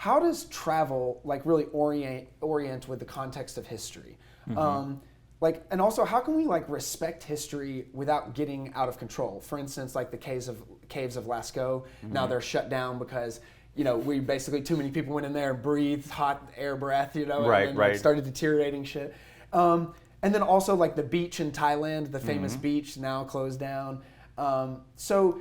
how does travel like really orient with the context of history? And also, how can we like respect history without getting out of control? For instance, like the caves of Lascaux. Now they're shut down because we basically too many people went in there and breathed hot air breath, and then like, started deteriorating shit. And then also like the beach in Thailand, the famous beach, now closed down. So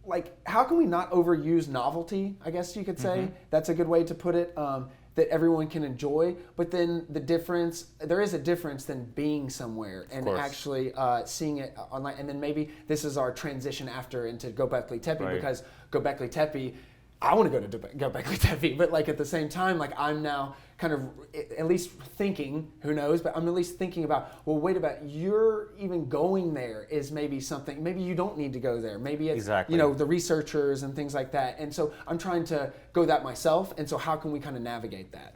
like, how can we not overuse novelty, I guess you could say? That's a good way to put it, that everyone can enjoy. But then there is a difference than being somewhere and actually seeing it online. And then maybe this is our transition after into Göbekli Tepe, because Göbekli Tepe, I want to go to Göbekli Tepe, but like at the same time, like I'm now kind of at least thinking, who knows, but I'm at least thinking about, well, wait about, you're even going there is maybe something, maybe you don't need to go there. Maybe it's, the researchers and things like that. And so I'm trying to go that myself. And so how can we kind of navigate that,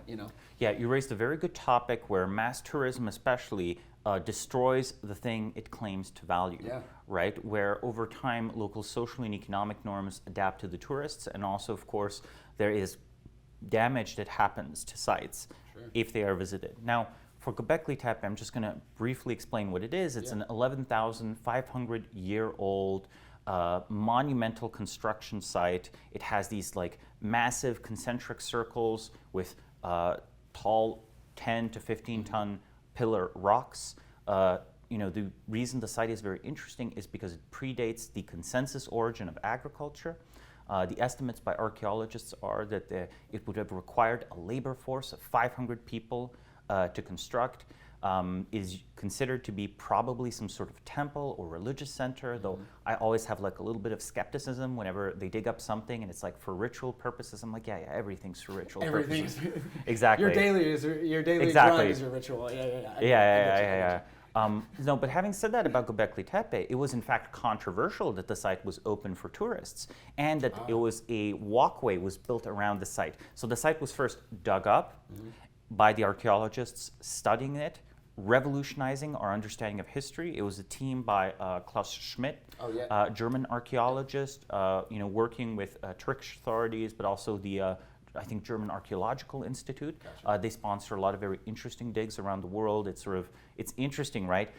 Yeah, you raised a very good topic where mass tourism especially destroys the thing it claims to value, right? Where over time, local social and economic norms adapt to the tourists, and also, of course, there is damage that happens to sites if they are visited. Now, for Göbekli Tepe, I'm just going to briefly explain what it is. It's an 11,500-year-old monumental construction site. It has these like massive concentric circles with tall 10 to 15-ton pillar rocks. The reason the site is very interesting is because it predates the consensus origin of agriculture. The estimates by archaeologists are that it would have required a labor force of 500 people to construct. Is considered to be probably some sort of temple or religious center, though I always have like a little bit of skepticism whenever they dig up something and it's like for ritual purposes. I'm like, yeah, everything's for ritual purposes. Exactly. Your daily grind is your ritual. Yeah. No, but having said that about Göbekli Tepe, it was in fact controversial that the site was open for tourists and that it was a walkway was built around the site. So the site was first dug up by the archaeologists studying it, revolutionizing our understanding of history. It was a team by Klaus Schmidt, German archaeologist, working with Turkish authorities, but also the I think German Archaeological Institute. They sponsor a lot of very interesting digs around the world. It's interesting, right?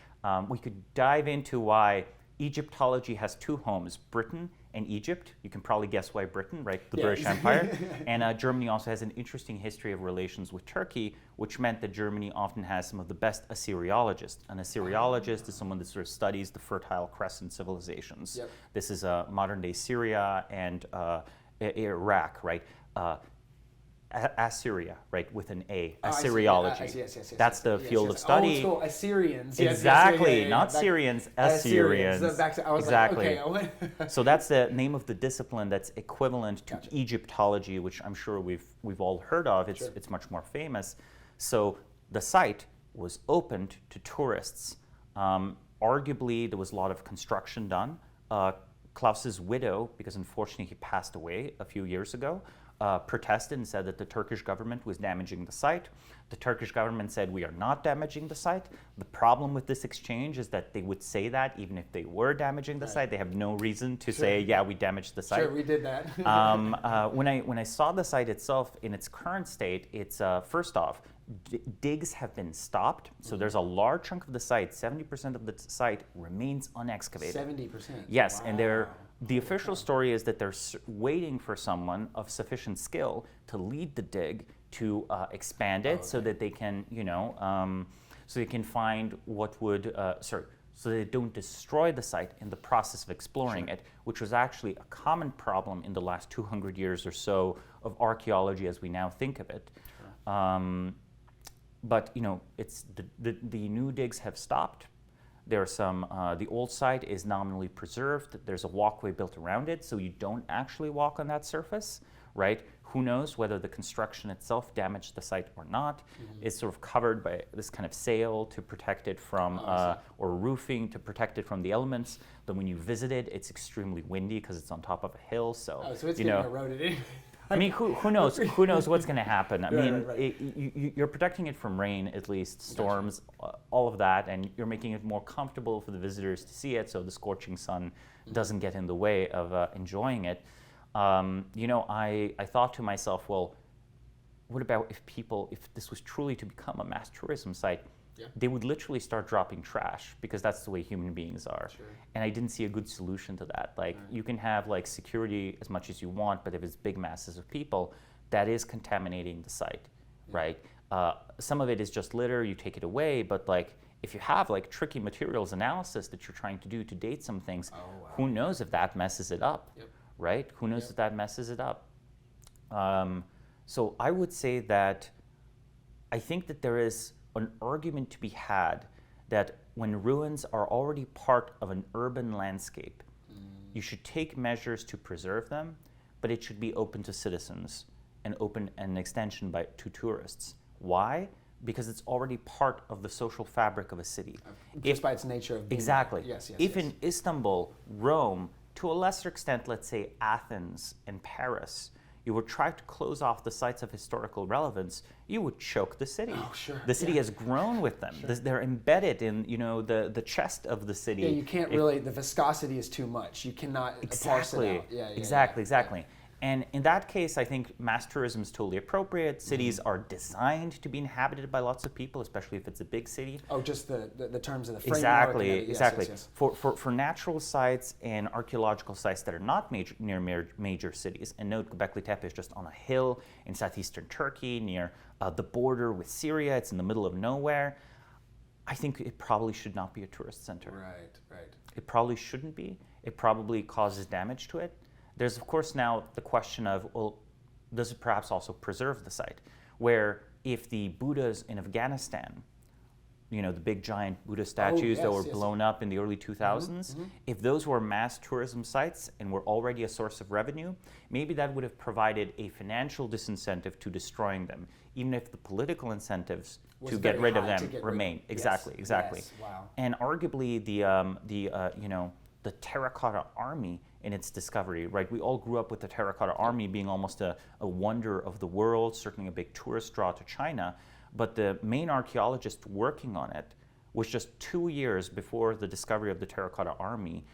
We could dive into why Egyptology has two homes, Britain and Egypt. You can probably guess why Britain, right? The British Empire. And Germany also has an interesting history of relations with Turkey, which meant that Germany often has some of the best Assyriologists. An Assyriologist is someone that sort of studies the Fertile Crescent civilizations. This is modern-day Syria and Iraq, right? Assyria, right, with an A, Assyriology. Yes. That's the field of study. Old school Assyrians. Exactly, not Syrians, Assyrians. Exactly. So that's the name of the discipline that's equivalent to Egyptology, which I'm sure we've all heard of. It's much more famous. So the site was opened to tourists. Arguably, there was a lot of construction done. Klaus's widow, because unfortunately he passed away a few years ago, protested and said that the Turkish government was damaging the site. The Turkish government said, we are not damaging the site. The problem with this exchange is that they would say that even if they were damaging the site, they have no reason to say, yeah, we damaged the site. Sure, we did that. When I saw the site itself in its current state, it's first off, digs have been stopped. So there's a large chunk of the site, 70% of the site remains unexcavated. 70%? Yes, wow. And the official story is that they're waiting for someone of sufficient skill to lead the dig to expand it so that they can, so they can find what would, so they don't destroy the site in the process of exploring it, which was actually a common problem in the last 200 years or so of archaeology as we now think of it. But it's the new digs have stopped. There are some, the old site is nominally preserved. There's a walkway built around it, so you don't actually walk on that surface, right? Who knows whether the construction itself damaged the site or not. It's sort of covered by this kind of sail to protect it from, or roofing to protect it from the elements. Then when you visit it, it's extremely windy because it's on top of a hill, so, so it's getting eroded in. I mean, who knows? Who knows what's going to happen? I mean, you're protecting it from rain, at least, storms, all of that, and you're making it more comfortable for the visitors to see it, so the scorching sun doesn't get in the way of enjoying it. I thought to myself, well, what about if this was truly to become a mass tourism site, they would literally start dropping trash because that's the way human beings are. Sure. And I didn't see a good solution to that. Like, you can have like security as much as you want, but if it's big masses of people, that is contaminating the site, right? Some of it is just litter, you take it away, but like, if you have like tricky materials analysis that you're trying to do to date some things, who knows if that messes it up, right? Who knows if that messes it up? So I would say that I think that there is an argument to be had that when ruins are already part of an urban landscape, you should take measures to preserve them, but it should be open to citizens and open an extension to tourists. Why? Because it's already part of the social fabric of a city. Just by its nature of being. Exactly. Yes, yes, if yes. in Istanbul, Rome, to a lesser extent, let's say Athens and Paris, you would try to close off the sites of historical relevance, you would choke the city. Oh, sure. The city has grown with them. They're embedded in, the chest of the city. Yeah, you can't really, the viscosity is too much. You cannot parse it out. Exactly. And in that case, I think mass tourism is totally appropriate. Cities are designed to be inhabited by lots of people, especially if it's a big city. Oh, just the terms of the framework. Exactly. Yes. For natural sites and archaeological sites that are not near major cities, and note Göbekli Tepe is just on a hill in southeastern Turkey near the border with Syria. It's in the middle of nowhere. I think it probably should not be a tourist center. Right. It probably shouldn't be. It probably causes damage to it. There's, of course, now the question of, well, does it perhaps also preserve the site? Where if the Buddhas in Afghanistan, the big giant Buddha statues that were blown up in the early 2000s, if those were mass tourism sites and were already a source of revenue, maybe that would have provided a financial disincentive to destroying them, even if the political incentives to get rid of them remain. Exactly. Yes. Wow. And arguably the terracotta army in its discovery, right? We all grew up with the terracotta army being almost a wonder of the world, certainly a big tourist draw to China. But the main archaeologist working on it was just 2 years before the discovery of the terracotta army,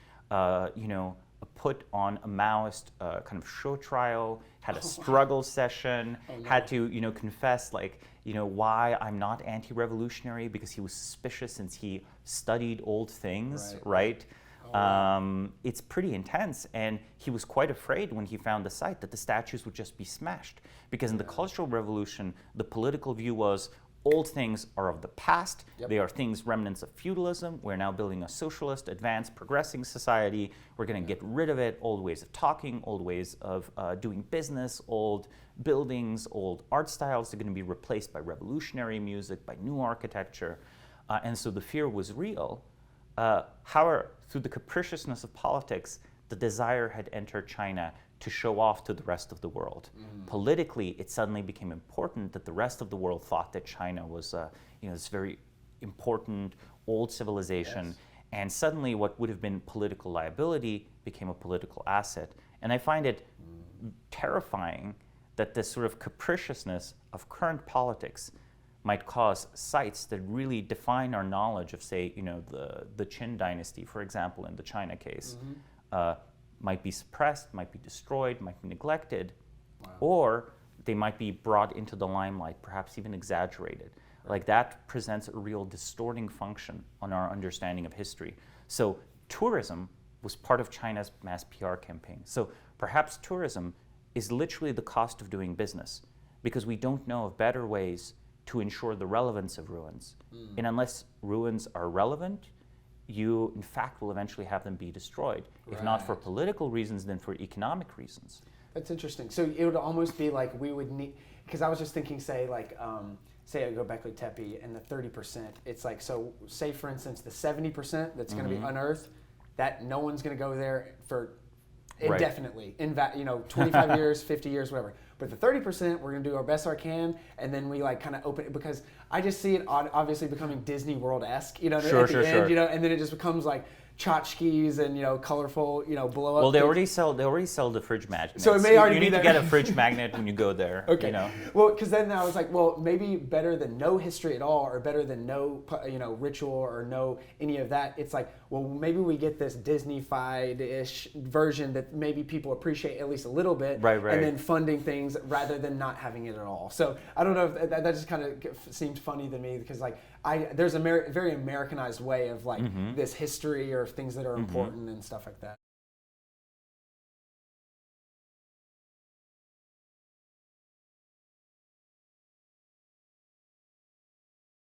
put on a Maoist kind of show trial, had a struggle session, had to, confess why I'm not anti-revolutionary, because he was suspicious since he studied old things, right? It's pretty intense, and he was quite afraid when he found the site that the statues would just be smashed, because in the Cultural Revolution, the political view was old things are of the past. They are things, remnants of feudalism. We're now building a socialist, advanced, progressing society. We're going to get rid of it, old ways of talking, old ways of doing business, old buildings, old art styles. They're going to be replaced by revolutionary music, by new architecture. And so the fear was real. However, through the capriciousness of politics, the desire had entered China to show off to the rest of the world. Politically, it suddenly became important that the rest of the world thought that China was, this very important old civilization, and suddenly what would have been political liability became a political asset. And I find it terrifying that this sort of capriciousness of current politics might cause sites that really define our knowledge of, say, the Qin dynasty, for example, in the China case, might be suppressed, might be destroyed, might be neglected, or they might be brought into the limelight, perhaps even exaggerated. Like, that presents a real distorting function on our understanding of history. So tourism was part of China's mass PR campaign. So perhaps tourism is literally the cost of doing business, because we don't know of better ways to ensure the relevance of ruins. And unless ruins are relevant, you in fact will eventually have them be destroyed, if not for political reasons, then for economic reasons. That's interesting. So it would almost be like we would need, because I was just thinking, say at Göbekli Tepe and the 30%, it's like, so say for instance the 70% that's going to be unearthed, that no one's going to go there for indefinitely, 25 years, 50 years, whatever. But the 30%, we're going to do our best I can, and then we kind of open it, because I just see it obviously becoming Disney World-esque, at the end, and then it just becomes like tchotchkes and colorful blow up. Well, they already sell the fridge magnets. So it may already you be need there. to get a fridge magnet when you go there. Okay. Well, because then I was like, well, maybe better than no history at all, or better than no ritual or no any of that. It's like, well, maybe we get this Disney-fied-ish version that maybe people appreciate at least a little bit, right. And then funding things rather than not having it at all. So I don't know if that just kind of seemed funny to me because like there's a very Americanized way of like this history or things that are important and stuff like that.